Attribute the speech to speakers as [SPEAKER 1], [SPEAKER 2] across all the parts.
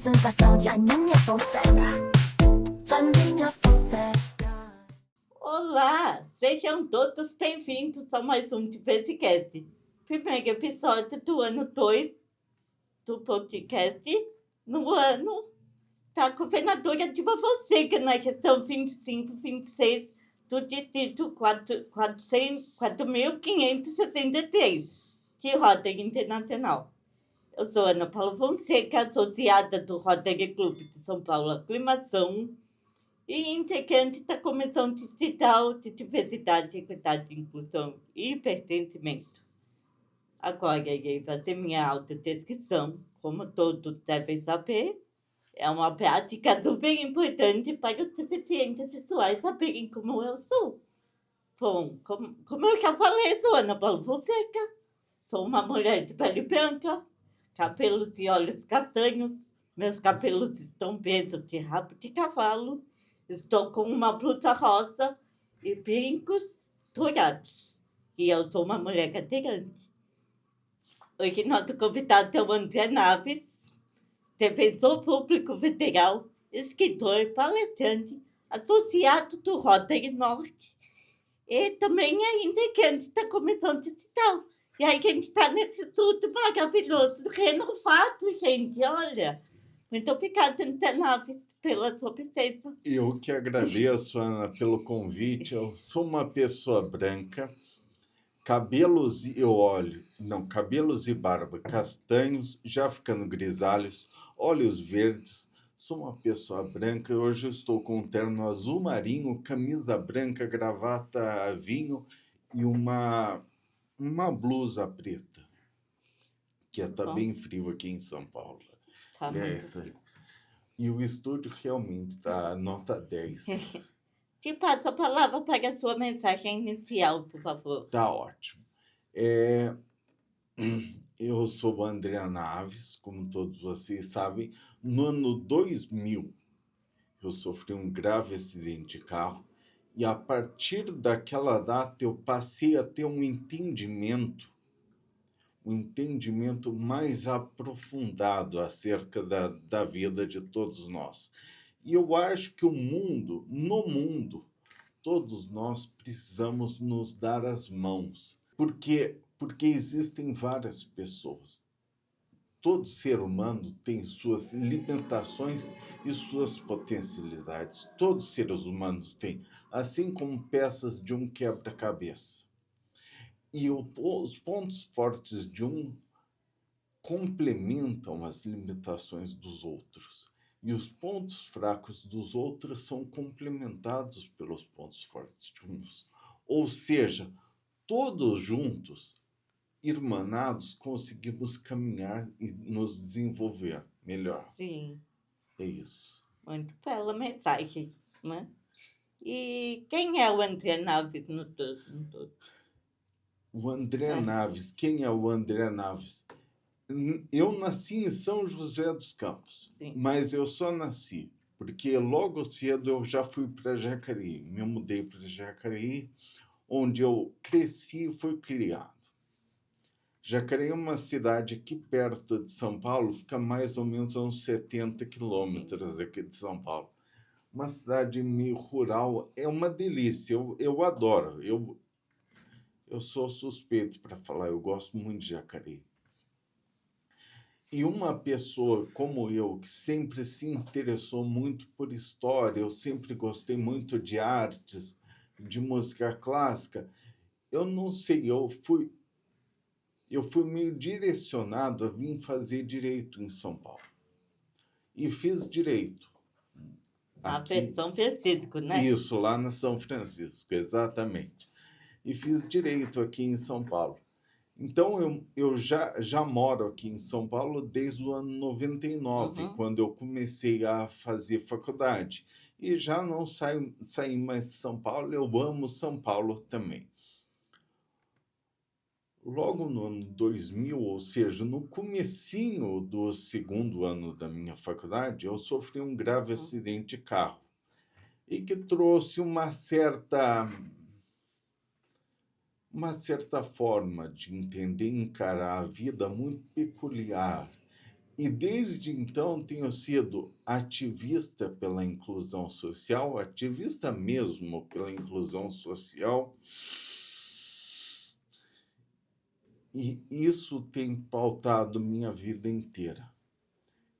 [SPEAKER 1] Apresentação de Aninha Fonseca. Aninha Fonseca.
[SPEAKER 2] Olá, sejam todos bem-vindos a mais um Diversicast. Primeiro episódio do ano 2 do podcast. No ano da governadora Dilma Fonseca, na gestão 25-26 do distrito 4.563 de Rotary Internacional. Eu sou Ana Paula Fonseca, associada do Rotary Clube de São Paulo Aclimação e integrante da Comissão Distrital de Diversidade, Equidade, Inclusão e Pertencimento. Agora irei fazer minha autodescrição. Como todos devem saber, é uma prática super importante para os deficientes visuais saberem como eu sou. Bom, como eu já falei, sou Ana Paula Fonseca, sou uma mulher de pele branca, cabelos e olhos castanhos, meus cabelos estão presos de rabo de cavalo, estou com uma blusa rosa e brincos dourados, e eu sou uma mulher cadeirante. Hoje nosso convidado é o André Naves, defensor público federal, escritor, palestrante, associado do Rotary Norte e também é integrante da Comissão Distrital. E aí a gente está nesse estudo maravilhoso, renovado, gente, olha. Muito obrigada, André Naves, pela sua presença.
[SPEAKER 3] Eu que agradeço, Ana, pelo convite. Eu sou uma pessoa branca, cabelos e barba castanhos, já ficando grisalhos, olhos verdes. Sou uma pessoa branca. Hoje eu estou com um terno azul marinho, camisa branca, gravata a vinho e uma blusa preta, que está bem frio aqui em São Paulo.
[SPEAKER 2] Tá muito.
[SPEAKER 3] E o estúdio realmente está nota 10.
[SPEAKER 2] Te passo a palavra para a sua mensagem inicial, por favor.
[SPEAKER 3] Tá ótimo. Eu sou o André Naves, como todos vocês sabem. No ano 2000, eu sofri um grave acidente de carro e, a partir daquela data, eu passei a ter um entendimento mais aprofundado acerca da vida de todos nós. E eu acho que no mundo, todos nós precisamos nos dar as mãos, porque existem várias pessoas. Todo ser humano tem suas limitações e suas potencialidades. Todos os seres humanos têm, assim como peças de um quebra-cabeça. E os pontos fortes de um complementam as limitações dos outros. E os pontos fracos dos outros são complementados pelos pontos fortes de uns. Ou seja, todos juntos, irmanados, conseguimos caminhar e nos desenvolver melhor.
[SPEAKER 2] Sim.
[SPEAKER 3] É isso.
[SPEAKER 2] Muito bela mensagem, né? E quem é o André Naves no todo?
[SPEAKER 3] O André Naves. Quem é o André Naves? Eu nasci em São José dos Campos. Sim. Mas eu só nasci porque logo cedo eu já fui para Jacareí. Me mudei para Jacareí, onde eu cresci e fui criado. Jacareí é uma cidade aqui perto de São Paulo, fica mais ou menos a uns 70 quilômetros aqui de São Paulo. Uma cidade meio rural, é uma delícia, eu adoro. Eu sou suspeito para falar, eu gosto muito de Jacareí. E uma pessoa como eu, que sempre se interessou muito por história, eu sempre gostei muito de artes, de música clássica, eu não sei, eu fui meio direcionado a vir fazer direito em São Paulo. E fiz direito.
[SPEAKER 2] Na São Francisco, né?
[SPEAKER 3] Isso, lá na São Francisco, exatamente. E fiz direito aqui em São Paulo. Então, eu já moro aqui em São Paulo desde o ano 99, quando eu comecei a fazer faculdade. E já não saí mais de São Paulo, eu amo São Paulo também. Logo no ano 2000, ou seja, no comecinho do segundo ano da minha faculdade, eu sofri um grave acidente de carro e que trouxe uma certa forma de entender e encarar a vida muito peculiar. E desde então tenho sido ativista pela inclusão social, ativista mesmo pela inclusão social, e isso tem pautado minha vida inteira.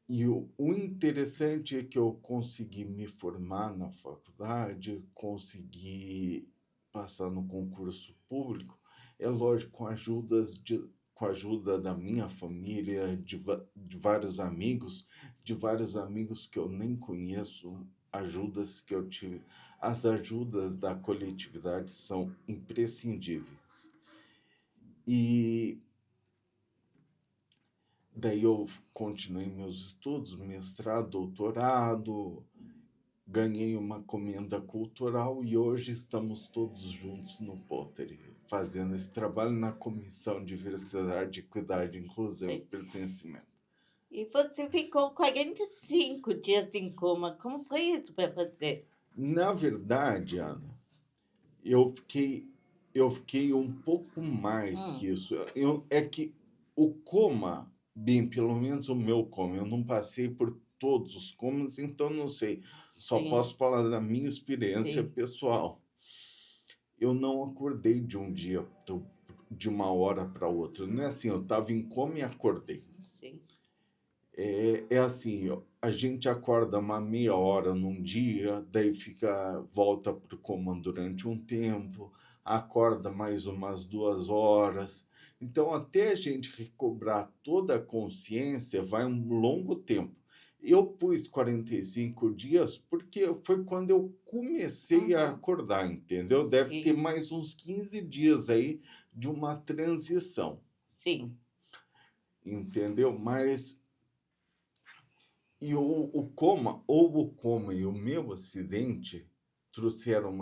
[SPEAKER 3] E o interessante é que eu consegui me formar na faculdade, consegui passar no concurso público, é lógico, com a ajuda da minha família, de vários amigos que eu nem conheço, ajudas que eu tive. As ajudas da coletividade são imprescindíveis. E daí eu continuei meus estudos, mestrado, doutorado, ganhei uma comenda cultural e hoje estamos todos juntos no Pottery, fazendo esse trabalho na Comissão Diversidade, Equidade, Inclusão e
[SPEAKER 2] Sim.
[SPEAKER 3] Pertencimento.
[SPEAKER 2] E você ficou 45 dias em coma. Como foi isso para você?
[SPEAKER 3] Na verdade, Ana, eu fiquei um pouco mais que isso. É que o coma, bem, pelo menos o meu coma, eu não passei por todos os comas, então não sei. Só
[SPEAKER 2] Sim.
[SPEAKER 3] posso falar da minha experiência
[SPEAKER 2] Sim.
[SPEAKER 3] pessoal. Eu não acordei de um dia, de uma hora para outra. Não é assim, eu estava em coma e acordei.
[SPEAKER 2] Sim.
[SPEAKER 3] É assim, a gente acorda uma meia hora num dia, daí volta para o coma durante um tempo, acorda mais umas 2 horas. Então, até a gente recobrar toda a consciência, vai um longo tempo. Eu pus 45 dias porque foi quando eu comecei a acordar, entendeu? Deve ter
[SPEAKER 2] Sim.
[SPEAKER 3] mais uns 15 dias aí de uma transição,
[SPEAKER 2] Sim.
[SPEAKER 3] entendeu? Mas o coma e o meu acidente trouxeram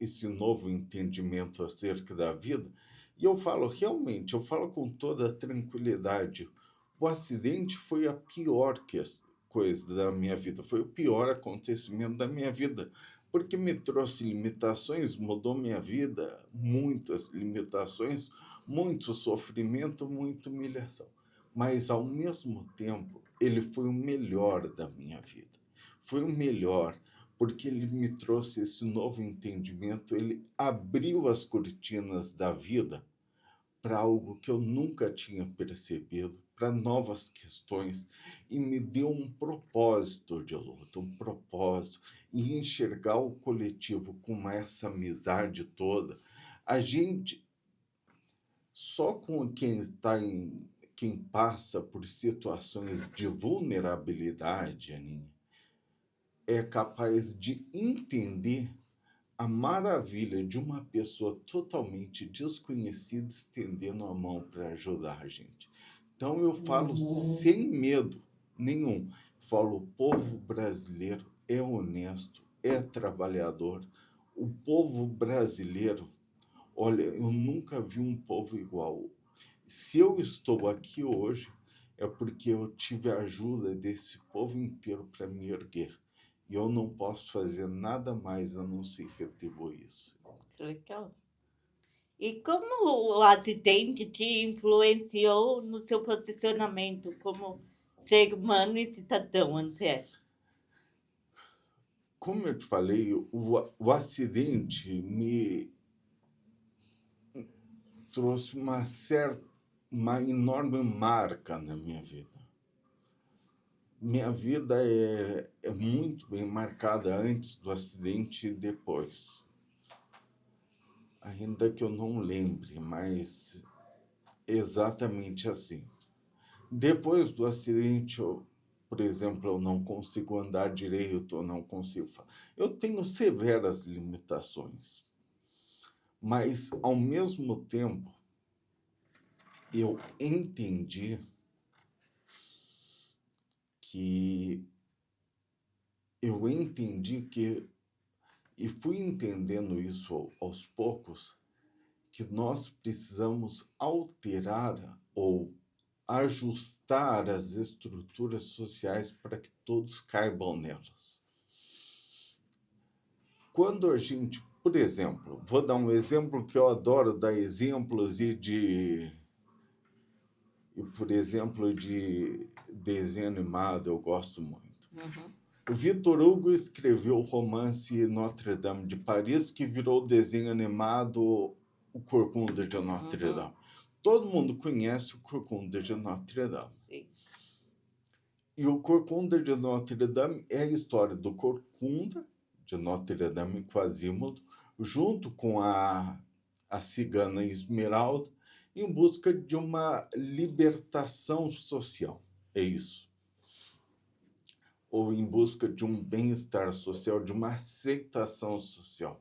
[SPEAKER 3] esse novo entendimento acerca da vida. E eu falo, realmente, eu falo com toda tranquilidade, o acidente foi a pior coisa da minha vida, foi o pior acontecimento da minha vida, porque me trouxe limitações, mudou minha vida, muitas limitações, muito sofrimento, muita humilhação. Mas, ao mesmo tempo, ele foi o melhor da minha vida. Foi o melhor, porque ele me trouxe esse novo entendimento, ele abriu as cortinas da vida para algo que eu nunca tinha percebido, para novas questões, e me deu um propósito de luta, um propósito, e enxergar o coletivo com essa amizade toda. A gente, só com quem passa por situações de vulnerabilidade, Aninha, é capaz de entender a maravilha de uma pessoa totalmente desconhecida estendendo a mão para ajudar a gente. Então eu falo sem medo nenhum. Falo, o povo brasileiro é honesto, é trabalhador. O povo brasileiro, olha, eu nunca vi um povo igual. Se eu estou aqui hoje, é porque eu tive a ajuda desse povo inteiro para me erguer. E eu não posso fazer nada mais a não ser retribuir isso.
[SPEAKER 2] Que legal. E como o acidente te influenciou no seu posicionamento como ser humano e cidadão, André?
[SPEAKER 3] Como eu te falei, o acidente me trouxe uma enorme marca na minha vida. Minha vida é muito bem marcada antes do acidente e depois. Ainda que eu não lembre, mas exatamente assim. Depois do acidente, por exemplo, eu não consigo andar direito, eu não consigo. Eu tenho severas limitações, mas, ao mesmo tempo, eu entendi que e fui entendendo isso aos poucos, que nós precisamos alterar ou ajustar as estruturas sociais para que todos caibam nelas. Quando a gente, por exemplo, vou dar um exemplo que eu adoro dar exemplos por exemplo, desenho animado eu gosto muito.
[SPEAKER 2] Uhum.
[SPEAKER 3] O Victor Hugo escreveu o romance Notre Dame de Paris, que virou desenho animado O Corcunda de Notre
[SPEAKER 2] Uhum.
[SPEAKER 3] Dame. Todo mundo conhece o Corcunda de Notre Dame.
[SPEAKER 2] Sim.
[SPEAKER 3] E o Corcunda de Notre Dame é a história do Corcunda de Notre Dame em Quasimodo, junto com a cigana Esmeralda, em busca de uma libertação social. É isso. Ou em busca de um bem-estar social, de uma aceitação social.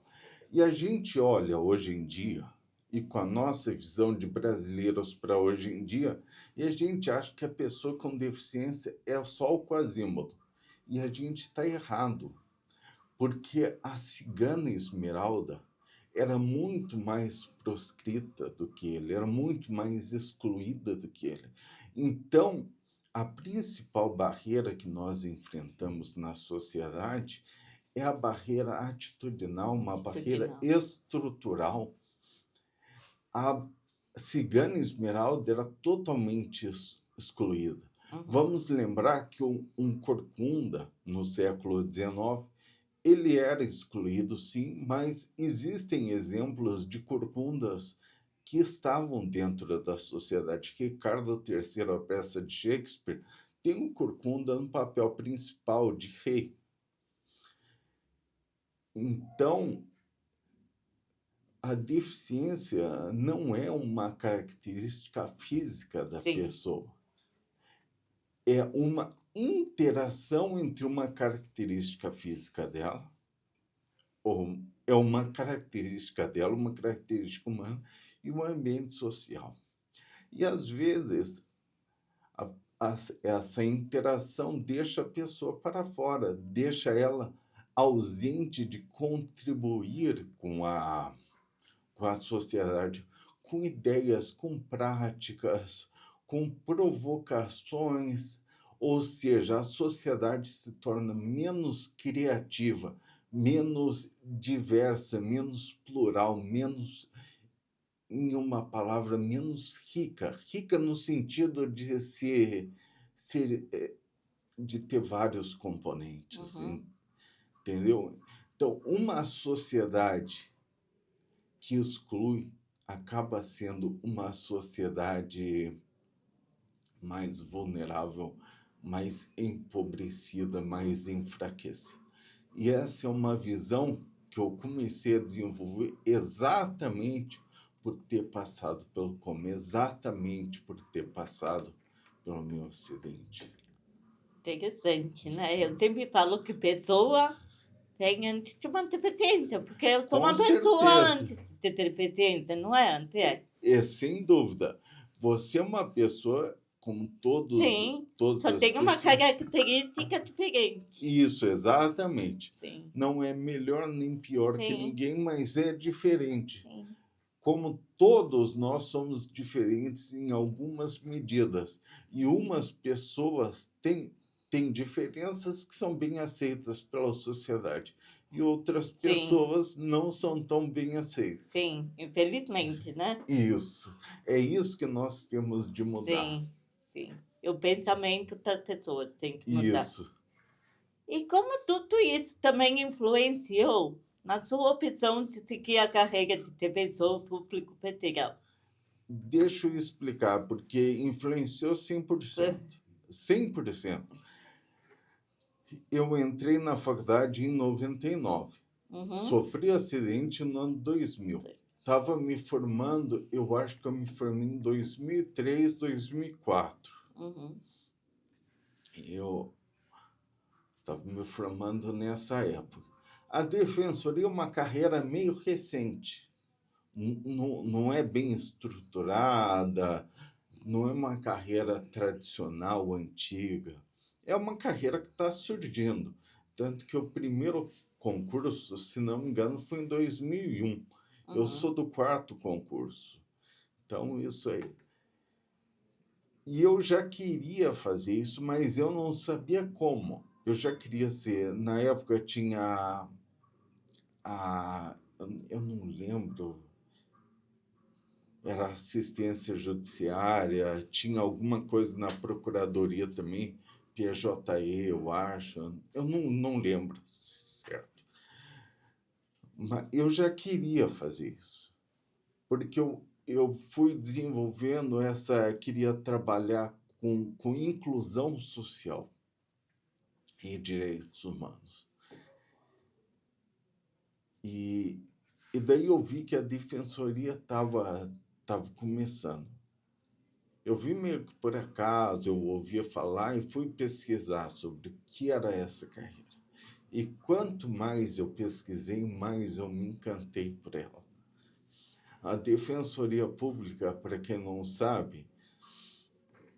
[SPEAKER 3] E a gente olha hoje em dia, e com a nossa visão de brasileiros para hoje em dia, e a gente acha que a pessoa com deficiência é só o Quasimodo. E a gente está errado, porque a cigana Esmeralda era muito mais proscrita do que ele, era muito mais excluída do que ele. Então, a principal barreira que nós enfrentamos na sociedade é a barreira atitudinal, uma barreira estrutural. A cigana Esmeralda era totalmente excluída.
[SPEAKER 2] Uhum.
[SPEAKER 3] Vamos lembrar que um corcunda, no século XIX, ele era excluído, sim, mas existem exemplos de corcundas que estavam dentro da sociedade. Ricardo III, a peça de Shakespeare, tem um corcunda no papel principal de rei. Então, a deficiência não é uma característica física da
[SPEAKER 2] Sim.
[SPEAKER 3] pessoa. É uma interação entre uma característica física dela, ou é uma característica dela, uma característica humana, e um ambiente social. E, às vezes, essa interação deixa a pessoa para fora, deixa ela ausente de contribuir com a sociedade, com ideias, com práticas, com provocações, ou seja, a sociedade se torna menos criativa, menos diversa, menos plural, menos, em uma palavra, menos rica. Rica no sentido de de ter vários componentes,
[SPEAKER 2] Uhum.
[SPEAKER 3] entendeu? Então, uma sociedade que exclui acaba sendo uma sociedade mais vulnerável, mais empobrecida, mais enfraquecida. E essa é uma visão que eu comecei a desenvolver exatamente por ter passado pelo coma, exatamente por ter passado pelo meu acidente.
[SPEAKER 2] Interessante, né? Eu sempre falo que pessoa vem antes de uma deficiência, porque eu sou
[SPEAKER 3] Com
[SPEAKER 2] uma pessoa
[SPEAKER 3] certeza.
[SPEAKER 2] antes de ter deficiência, não é, André?
[SPEAKER 3] Sem dúvida. Você é uma pessoa como
[SPEAKER 2] Sim,
[SPEAKER 3] todas
[SPEAKER 2] só
[SPEAKER 3] as
[SPEAKER 2] tem uma
[SPEAKER 3] pessoas.
[SPEAKER 2] característica diferente.
[SPEAKER 3] Isso, exatamente.
[SPEAKER 2] Sim,
[SPEAKER 3] Não é melhor nem pior que
[SPEAKER 2] Sim.
[SPEAKER 3] ninguém, mas é diferente.
[SPEAKER 2] sim,
[SPEAKER 3] Como todos nós somos diferentes em algumas medidas. E umas pessoas têm diferenças que são bem aceitas pela sociedade. E outras pessoas não são tão bem aceitas.
[SPEAKER 2] sim, infelizmente, né?
[SPEAKER 3] Isso. É isso que nós temos de mudar.
[SPEAKER 2] Sim, sim. O pensamento das pessoas tem que mudar.
[SPEAKER 3] Isso.
[SPEAKER 2] E como tudo isso também influenciou na sua opção de seguir a carreira de defensor público federal?
[SPEAKER 3] Deixa eu explicar, porque influenciou 100%. 100%. Eu entrei na faculdade em 99.
[SPEAKER 2] Uhum.
[SPEAKER 3] Sofri acidente no ano 2000. Estava me formando, eu acho que eu me formei em 2003, 2004.
[SPEAKER 2] Uhum.
[SPEAKER 3] Eu estava me formando nessa época. A defensoria é uma carreira meio recente. Não é bem estruturada, não é uma carreira tradicional, antiga. É uma carreira que está surgindo. Tanto que o primeiro concurso, se não me engano, foi em 2001. Eu
[SPEAKER 2] Uhum.
[SPEAKER 3] sou do 4º concurso. Então, isso aí. E eu já queria fazer isso, mas eu não sabia como. Eu já queria ser... Na época tinha eu não lembro... era assistência judiciária, tinha alguma coisa na procuradoria também, PJE, eu acho, eu não lembro certo. Mas eu já queria fazer isso, porque eu fui desenvolvendo queria trabalhar com inclusão social e direitos humanos. E daí eu vi que a defensoria estava começando. Eu vi meio que por acaso, eu ouvia falar e fui pesquisar sobre o que era essa carreira. E quanto mais eu pesquisei, mais eu me encantei por ela. A Defensoria Pública, para quem não sabe,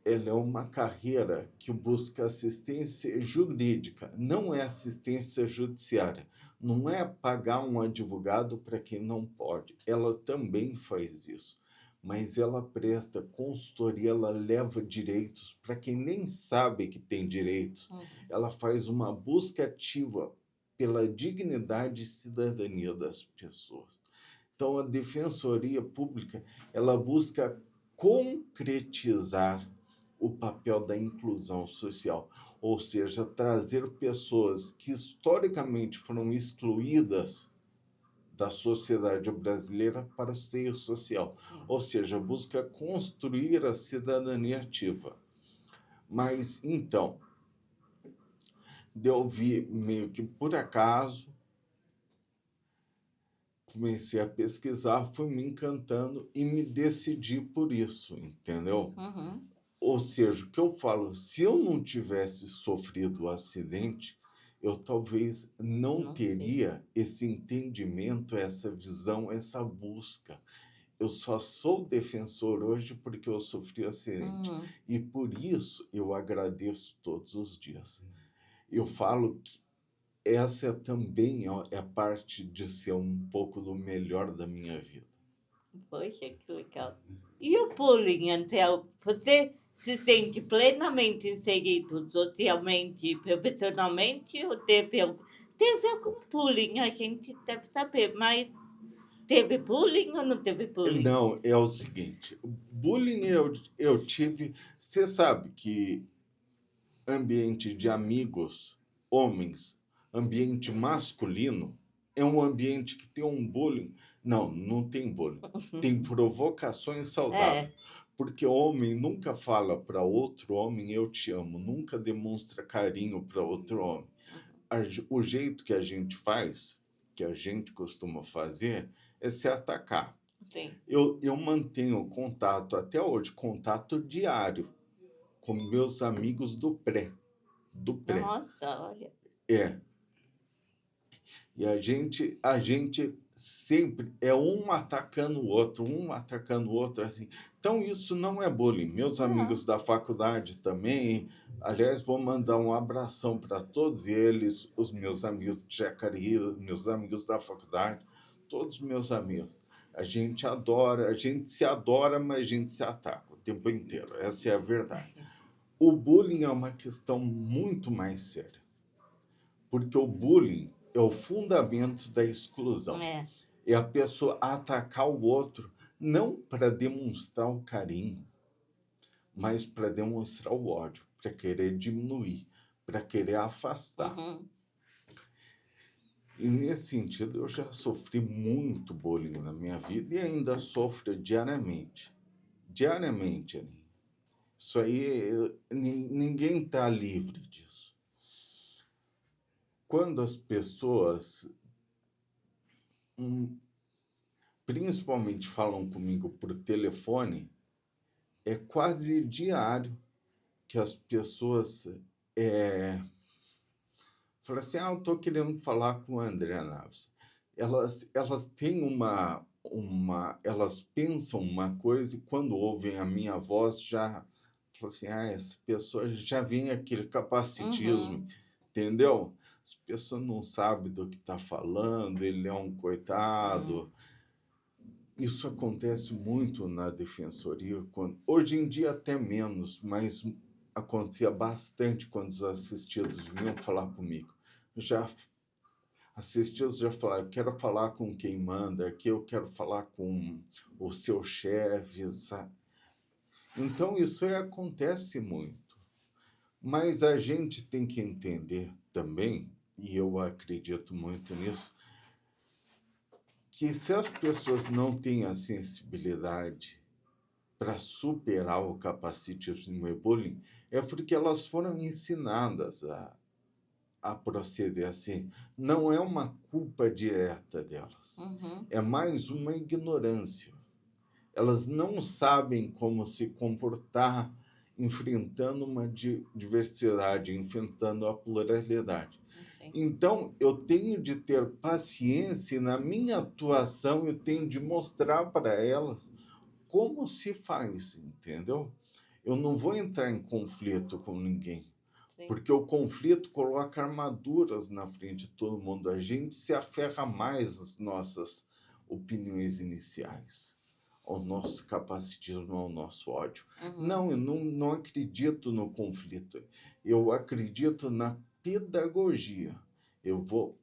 [SPEAKER 3] ela é uma carreira que busca assistência jurídica, não é assistência judiciária. Não é pagar um advogado para quem não pode. Ela também faz isso. Mas ela presta consultoria, ela leva direitos para quem nem sabe que tem direitos. Ela faz uma busca ativa pela dignidade e cidadania das pessoas. Então, a Defensoria Pública, ela busca concretizar o papel da inclusão social, ou seja, trazer pessoas que historicamente foram excluídas da sociedade brasileira para o seio social, ou seja, busca construir a cidadania ativa. Mas, então, eu vi meio que por acaso, comecei a pesquisar, fui me encantando e me decidi por isso, entendeu? Ou seja, o que eu falo, se eu não tivesse sofrido o acidente, eu talvez não teria esse entendimento, essa visão, essa busca. Eu só sou defensor hoje porque eu sofri o acidente. E por isso eu agradeço todos os dias. Eu falo que essa também é parte de ser um pouco do melhor da minha vida.
[SPEAKER 2] Poxa, que legal. E o bullying, Antel? Você se sente plenamente inserido socialmente e profissionalmente ou teve algum bullying? A gente deve saber, mas teve bullying ou não teve bullying?
[SPEAKER 3] Não, é o seguinte, bullying eu tive... Você sabe que ambiente de amigos, homens, ambiente masculino, é um ambiente que tem um bullying. Não tem bullying. Tem provocações saudáveis. Porque homem nunca fala para outro homem, eu te amo. Nunca demonstra carinho para outro homem. O jeito que a gente faz, que a gente costuma fazer, é se atacar.
[SPEAKER 2] Sim.
[SPEAKER 3] Eu mantenho contato até hoje, contato diário, com meus amigos do pré.
[SPEAKER 2] Nossa, olha.
[SPEAKER 3] E a gente sempre é um atacando o outro, assim. Então, isso não é bullying. Meus amigos da faculdade também, aliás, vou mandar um abração para todos eles, os meus amigos de Jacareí, meus amigos da faculdade, todos meus amigos. A gente se adora, mas a gente se ataca o tempo inteiro. Essa é a verdade. O bullying é uma questão muito mais séria, porque o bullying é o fundamento da exclusão. É a pessoa atacar o outro, não para demonstrar o carinho, mas para demonstrar o ódio, para querer diminuir, para querer afastar. E, nesse sentido, eu já sofri muito bullying na minha vida e ainda sofro diariamente. Diariamente, Aninha. Isso aí, ninguém está livre disso. Quando as pessoas, principalmente, falam comigo por telefone, é quase diário que as pessoas falam assim, eu estou querendo falar com a André Naves. Elas têm elas pensam uma coisa e quando ouvem a minha voz já falam assim, essa pessoa já vem aquele capacitismo, entendeu? As pessoas não sabem do que está falando, ele é um coitado. Isso acontece muito na defensoria. Hoje em dia até menos, mas acontecia bastante quando os assistidos vinham falar comigo. Assistidos já falaram, eu quero falar com quem manda, aqui eu quero falar com o seu chefe, sabe? Então, isso aí acontece muito. Mas a gente tem que entender também, e eu acredito muito nisso, que se as pessoas não têm a sensibilidade para superar o capacitismo e bullying, é porque elas foram ensinadas a proceder assim. Não é uma culpa direta delas,
[SPEAKER 2] Uhum.
[SPEAKER 3] é mais uma ignorância. Elas não sabem como se comportar enfrentando uma diversidade, enfrentando a pluralidade.
[SPEAKER 2] Sim.
[SPEAKER 3] Então, eu tenho de ter paciência e, na minha atuação, eu tenho de mostrar para ela como se faz, entendeu? Eu não vou entrar em conflito com ninguém,
[SPEAKER 2] Sim.
[SPEAKER 3] porque o conflito coloca armaduras na frente de todo mundo. A gente se aferra mais às nossas opiniões iniciais, ao nosso capacitismo, ao nosso ódio.
[SPEAKER 2] Uhum.
[SPEAKER 3] Não, eu não acredito no conflito. Eu acredito na pedagogia. Eu vou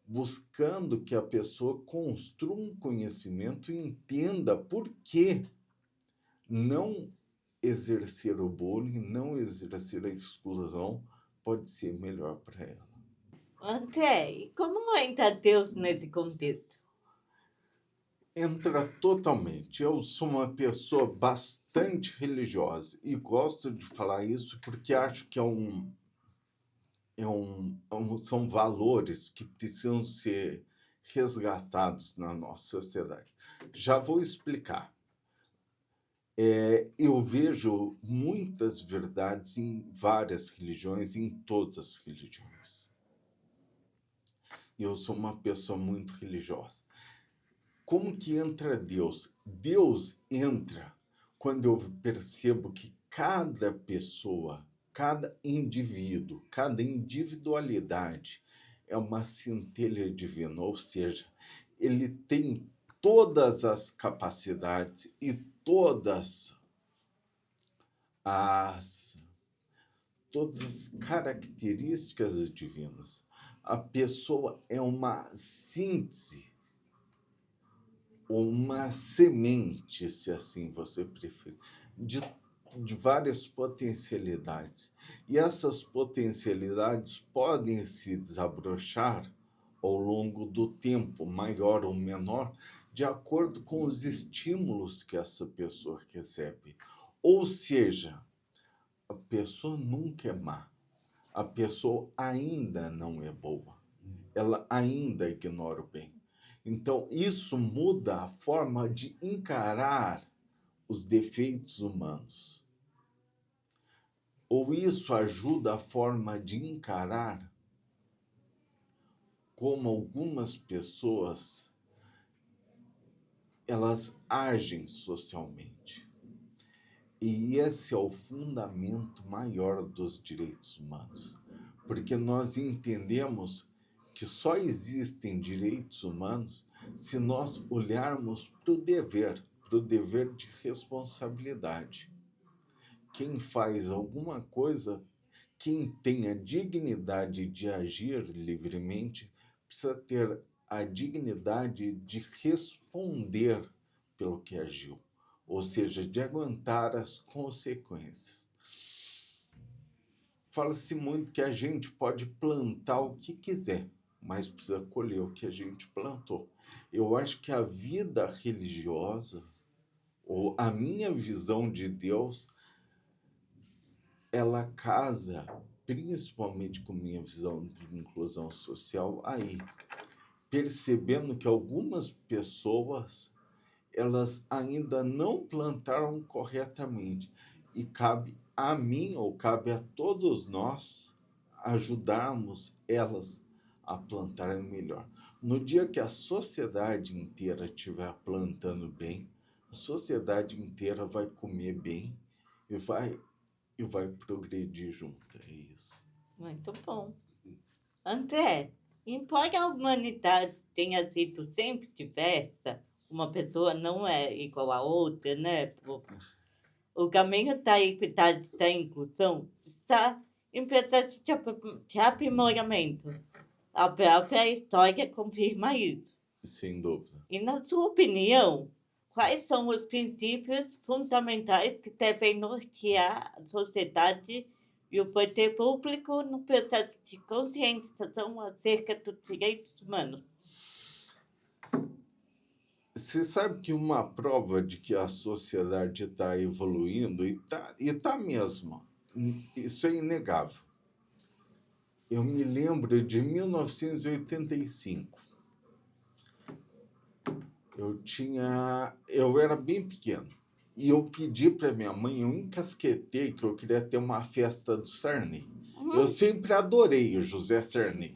[SPEAKER 3] buscando que a pessoa construa um conhecimento e entenda por que não exercer o bullying, não exercer a exclusão pode ser melhor para ela.
[SPEAKER 2] André, e como entra Deus nesse contexto?
[SPEAKER 3] Entra totalmente. Eu sou uma pessoa bastante religiosa e gosto de falar isso porque acho que são valores que precisam ser resgatados na nossa sociedade. Já vou explicar. Eu vejo muitas verdades em várias religiões, em todas as religiões. Eu sou uma pessoa muito religiosa. Como que entra Deus? Deus entra quando eu percebo que cada pessoa, cada indivíduo, cada individualidade é uma centelha divina, ou seja, ele tem todas as capacidades e todas as características divinas. A pessoa é uma síntese, ou uma semente, se assim você preferir, de várias potencialidades. E essas potencialidades podem se desabrochar ao longo do tempo, maior ou menor, de acordo com os estímulos que essa pessoa recebe. Ou seja, a pessoa nunca é má. A pessoa ainda não é boa. Ela ainda ignora o bem. Então, isso muda a forma de encarar os defeitos humanos. Ou isso ajuda a forma de encarar como algumas pessoas elas agem socialmente. E esse é o fundamento maior dos direitos humanos, porque nós entendemos que só existem direitos humanos se nós olharmos para o dever de responsabilidade. Quem faz alguma coisa, quem tem a dignidade de agir livremente, precisa ter a dignidade de responder pelo que agiu, ou seja, de aguentar as consequências. Fala-se muito que a gente pode plantar o que quiser, mas precisa colher o que a gente plantou. Eu acho que a vida religiosa, ou a minha visão de Deus, ela casa, principalmente com minha visão de inclusão social, aí, percebendo que algumas pessoas elas ainda não plantaram corretamente. E cabe a mim, ou cabe a todos nós, ajudarmos elas a plantarem melhor. No dia que a sociedade inteira estiver plantando bem, a sociedade inteira vai comer bem e vai progredir junto. É isso.
[SPEAKER 2] Muito bom. André, embora a humanidade tenha sido sempre diversa, uma pessoa não é igual a outra, né? O caminho da equidade e da inclusão está em processo de aprimoramento. A própria história confirma isso.
[SPEAKER 3] Sem dúvida.
[SPEAKER 2] E, na sua opinião, quais são os princípios fundamentais que devem nortear a sociedade e o poder público no processo de conscientização acerca dos direitos humanos?
[SPEAKER 3] Você sabe que uma prova de que a sociedade está evoluindo, e tá mesmo, isso é inegável. Eu me lembro de 1985. Eu era bem pequeno. E eu pedi para minha mãe, eu encasquetei que eu queria ter uma festa do Sarney. Eu sempre adorei o José Sarney.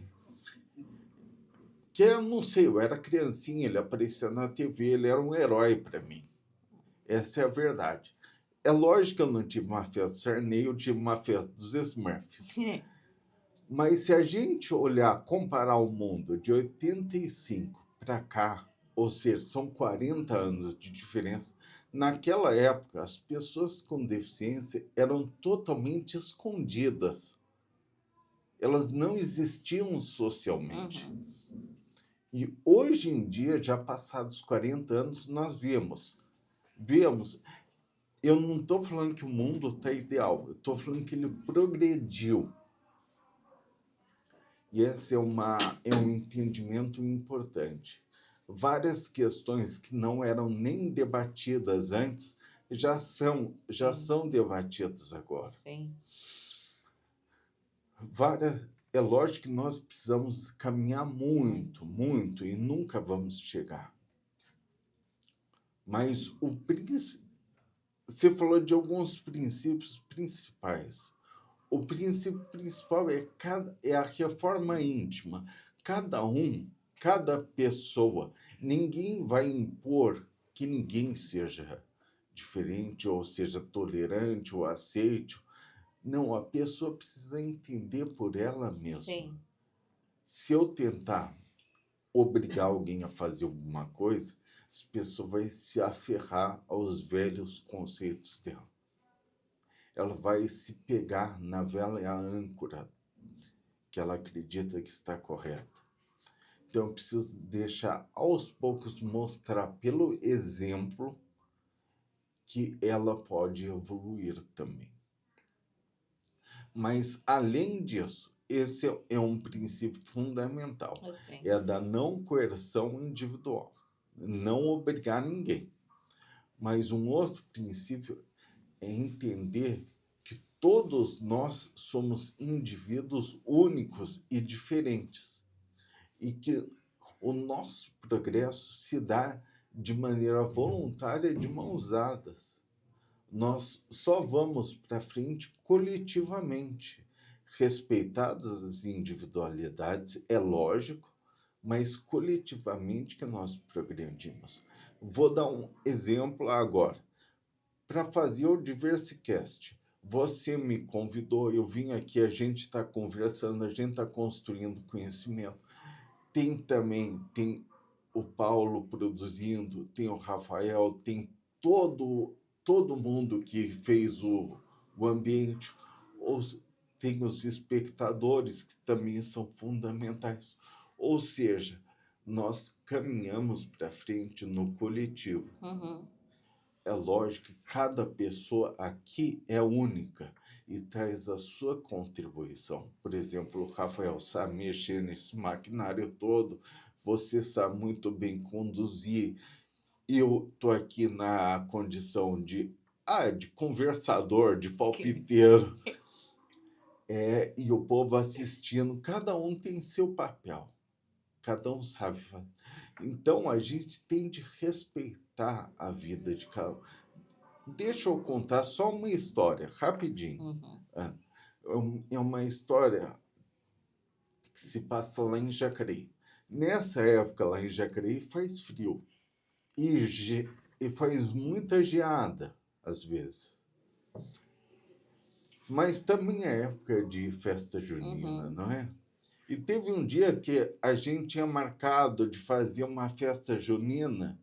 [SPEAKER 3] Que eu não sei, eu era criancinha, ele aparecia na TV, ele era um herói para mim. Essa é a verdade. É lógico que eu não tive uma festa do Sarney, eu tive uma festa dos Smurfs. Mas se a gente olhar, comparar o mundo de 85 para cá, ou seja, são 40 anos de diferença, naquela época as pessoas com deficiência eram totalmente escondidas. Elas não existiam socialmente. E hoje em dia, já passados 40 anos, nós vemos. Eu não estou falando que o mundo está ideal, eu estou falando que ele progrediu. E esse é um entendimento importante. Várias questões que não eram nem debatidas antes já são debatidas agora.
[SPEAKER 2] Sim.
[SPEAKER 3] É lógico que nós precisamos caminhar muito, muito, e nunca vamos chegar. Mas você falou de alguns princípios principais. O princípio principal é a reforma íntima. Cada pessoa, ninguém vai impor que ninguém seja diferente, ou seja tolerante, ou aceite. Não, a pessoa precisa entender por ela mesma.
[SPEAKER 2] Sim.
[SPEAKER 3] Se eu tentar obrigar alguém a fazer alguma coisa, essa pessoa vai se aferrar aos velhos conceitos dela. Ela vai se pegar na velha âncora que ela acredita que está correta. Então, eu preciso deixar, aos poucos, mostrar pelo exemplo que ela pode evoluir também. Mas, além disso, esse é um princípio fundamental. É da não coerção individual. Não obrigar ninguém. Mas um outro princípio é entender que todos nós somos indivíduos únicos e diferentes. E que o nosso progresso se dá de maneira voluntária, de mãos dadas. Nós só vamos para frente coletivamente, respeitadas as individualidades, é lógico, mas coletivamente que nós progredimos. Vou dar um exemplo agora. Para fazer o Diversicast, você me convidou, eu vim aqui, a gente está conversando, a gente está construindo conhecimento. Tem o Paulo produzindo, tem o Rafael, tem todo mundo que fez o ambiente, tem os espectadores que também são fundamentais. Ou seja, nós caminhamos para frente no coletivo. É lógico que cada pessoa aqui é única e traz a sua contribuição. Por exemplo, o Rafael sabe mexer nesse maquinário todo, você sabe muito bem conduzir. Eu estou aqui na condição de conversador, de palpiteiro. E o povo assistindo, cada um tem seu papel. Cada um sabe fazer. Então, a gente tem de respeitar a vida de cada um. Deixa eu contar só uma história, rapidinho. É uma história que se passa lá em Jacareí. Nessa época, lá em Jacareí, faz frio. E faz muita geada, às vezes. Mas também é época de festa junina, não é? E teve um dia que a gente tinha marcado de fazer uma festa junina.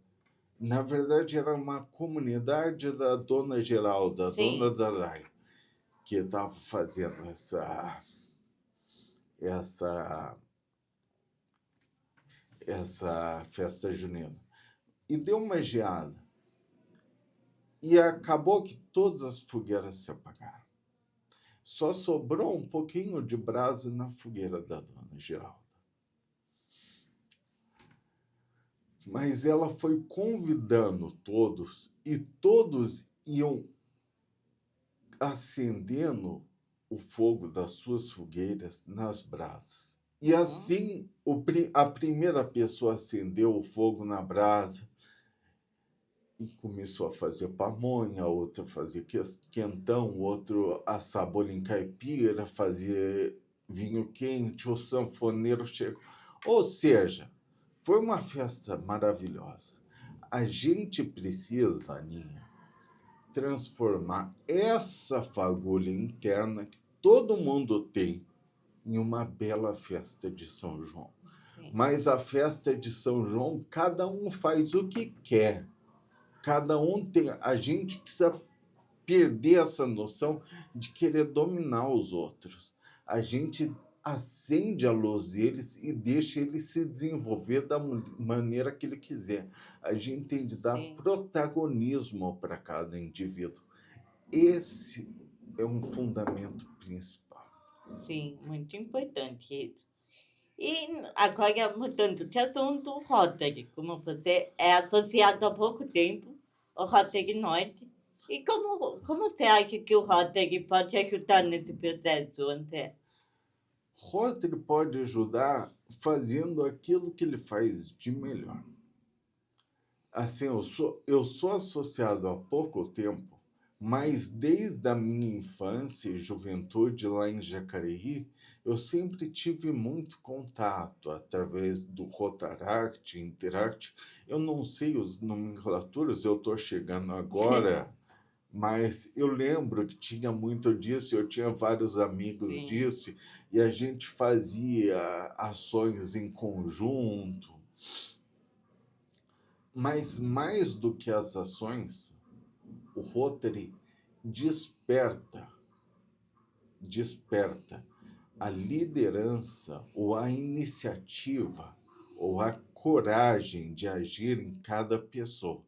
[SPEAKER 3] Na verdade, era uma comunidade da Dona Geralda, Dona Dalai, que estava fazendo essa essa festa junina. E deu uma geada. E acabou que todas as fogueiras se apagaram. Só sobrou um pouquinho de brasa na fogueira da dona Geralda. Mas ela foi convidando todos, e todos iam acendendo o fogo das suas fogueiras nas brasas. E assim, a primeira pessoa acendeu o fogo na brasa e começou a fazer pamonha, outro fazia quentão, outro assar bolinho caipira, fazia vinho quente, o sanfoneiro chegou. Ou seja, foi uma festa maravilhosa. A gente precisa, Aninha, transformar essa fagulha interna que todo mundo tem em uma bela festa de São João.
[SPEAKER 2] Sim.
[SPEAKER 3] Mas a festa de São João, cada um faz o que quer. Cada um tem... A gente precisa perder essa noção de querer dominar os outros. A gente acende a luz deles e deixa ele se desenvolver da maneira que ele quiser. A gente tem de dar protagonismo para cada indivíduo. Esse é um fundamento principal.
[SPEAKER 2] Sim, muito importante isso. E agora, mudando de assunto, o Rotary, como você é associado há pouco tempo ao Rotary Norte, e como você acha que o Rotary pode ajudar nesse processo, André?
[SPEAKER 3] Rotary pode ajudar fazendo aquilo que ele faz de melhor. Assim, eu sou associado há pouco tempo, mas desde a minha infância e juventude lá em Jacareí, eu sempre tive muito contato através do Rotaract, Interact. Eu não sei as nomenclaturas, eu estou chegando agora, mas eu lembro que tinha muito disso, eu tinha vários amigos
[SPEAKER 2] Sim.
[SPEAKER 3] disso, e a gente fazia ações em conjunto. Mas mais do que as ações, o Rotary desperta a liderança ou a iniciativa ou a coragem de agir em cada pessoa.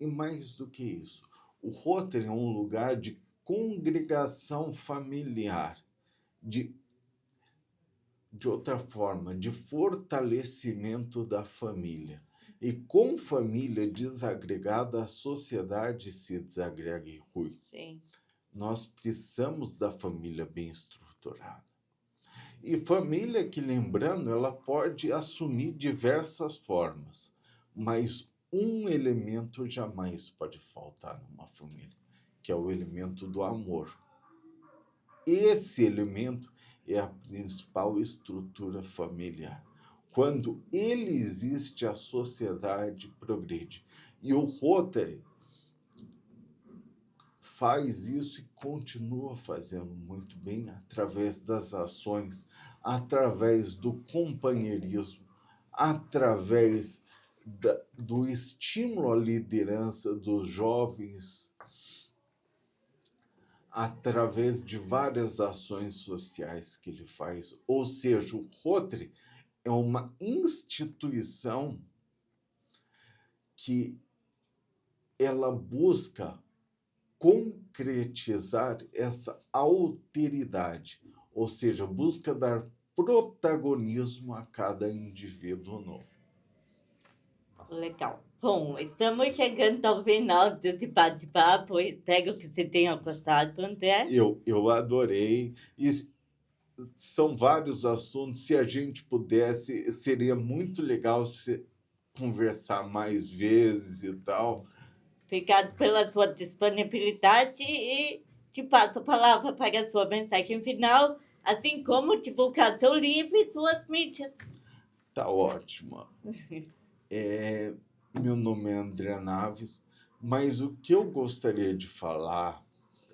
[SPEAKER 3] E mais do que isso, o Rotary é um lugar de congregação familiar, de outra forma, de fortalecimento da família. E com família desagregada, a sociedade se desagrega e rui.
[SPEAKER 2] Sim.
[SPEAKER 3] Nós precisamos da família bem estruturada. E família que, lembrando, ela pode assumir diversas formas, mas um elemento jamais pode faltar numa família, que é o elemento do amor. Esse elemento é a principal estrutura familiar. Quando ele existe, a sociedade progride. E o Rotary faz isso e continua fazendo muito bem através das ações, através do companheirismo, através do estímulo à liderança dos jovens, através de várias ações sociais que ele faz. Ou seja, o Rotary é uma instituição que ela busca concretizar essa alteridade, ou seja, busca dar protagonismo a cada indivíduo novo.
[SPEAKER 2] Legal. Bom, estamos chegando ao final desse bate-papo. Espero que você tenha gostado, André.
[SPEAKER 3] Eu adorei. E são vários assuntos. Se a gente pudesse, seria muito legal se conversar mais vezes e tal.
[SPEAKER 2] Obrigado pela sua disponibilidade e te passo a palavra para a sua mensagem final, assim como divulgar seu livro e suas mídias.
[SPEAKER 3] Tá ótimo. Meu nome é André Naves, mas o que eu gostaria de falar,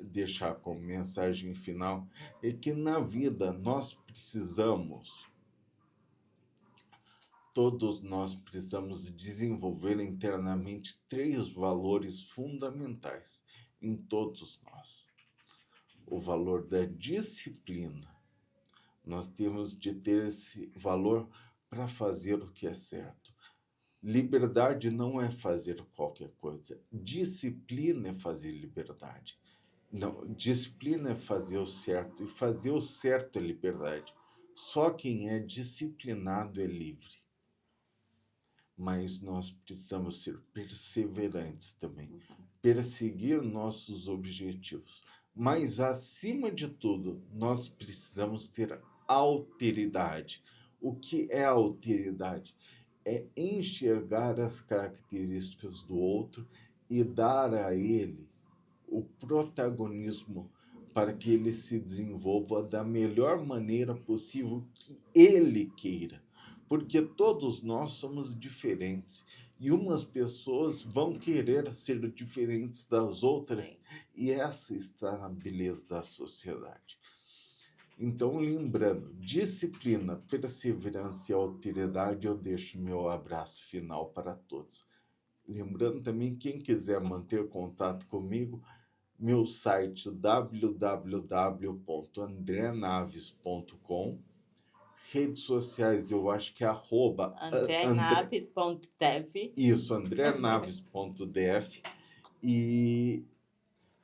[SPEAKER 3] deixar como mensagem final, é que na vida todos nós precisamos desenvolver internamente 3 valores fundamentais em todos nós. O valor da disciplina. Nós temos de ter esse valor para fazer o que é certo. Liberdade não é fazer qualquer coisa. Disciplina é fazer liberdade. Não, disciplina é fazer o certo, e fazer o certo é liberdade. Só quem é disciplinado é livre. Mas nós precisamos ser perseverantes também, perseguir nossos objetivos. Mas, acima de tudo, nós precisamos ter alteridade. O que é alteridade? É enxergar as características do outro e dar a ele o protagonismo para que ele se desenvolva da melhor maneira possível que ele queira. Porque todos nós somos diferentes e umas pessoas vão querer ser diferentes das outras, e essa está na beleza da sociedade. Então, lembrando, disciplina, perseverança e alteridade, eu deixo meu abraço final para todos. Lembrando também, quem quiser manter contato comigo, meu site www.andrenaves.com, redes sociais eu acho que é
[SPEAKER 2] @andrenaves.def.
[SPEAKER 3] Isso, andrenaves.def. E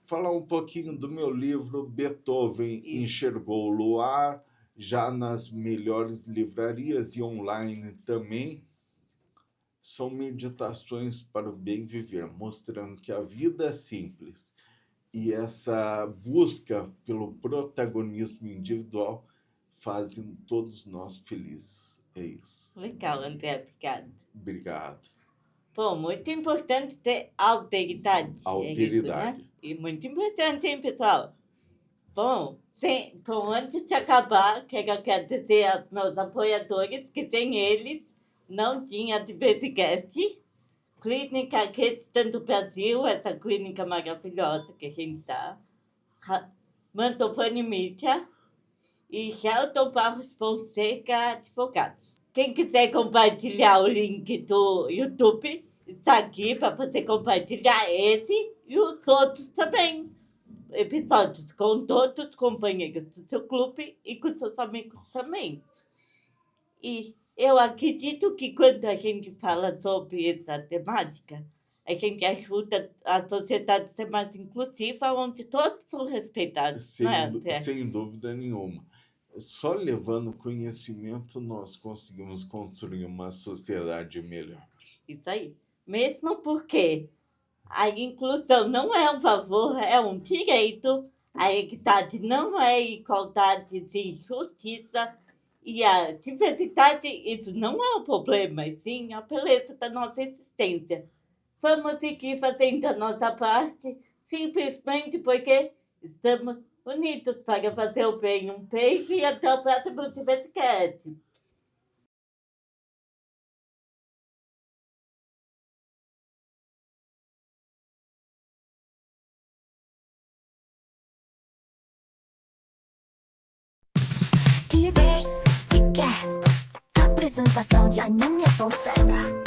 [SPEAKER 3] falar um pouquinho do meu livro Beethoven Enxergou o Luar, já nas melhores livrarias e online também. São meditações para o bem viver, mostrando que a vida é simples. E essa busca pelo protagonismo individual fazem todos nós felizes. É isso.
[SPEAKER 2] Legal, André, obrigado.
[SPEAKER 3] Obrigado.
[SPEAKER 2] Bom, muito importante ter alteridade.
[SPEAKER 3] Alteridade.
[SPEAKER 2] É isso, né? E muito importante, hein, pessoal? Bom, antes de acabar, o que eu quero dizer aos meus apoiadores que sem eles não tinha Diversicast, Clínica Aquisição do Brasil, essa clínica maravilhosa que a gente está, Mantofani Mídia e Shelton Barros Fonseca Advogados. Quem quiser compartilhar o link do YouTube, está aqui para você compartilhar esse e os outros também. Episódios com todos os companheiros do seu clube e com seus amigos também. E eu acredito que quando a gente fala sobre essa temática, a gente ajuda a sociedade a ser mais inclusiva, onde todos são respeitados.
[SPEAKER 3] Sem dúvida nenhuma. Só levando conhecimento nós conseguimos construir uma sociedade melhor.
[SPEAKER 2] Isso aí. Mesmo porque a inclusão não é um favor, é um direito. A equidade não é igualdade de justiça. E a diversidade, isso não é um problema, e sim a beleza da nossa existência. Vamos seguir fazendo a nossa parte, simplesmente porque estamos unidos para fazer o bem. Um beijo e até o próximo Diversicast.
[SPEAKER 1] Diversicast, apresentação de Aninha Fonseca.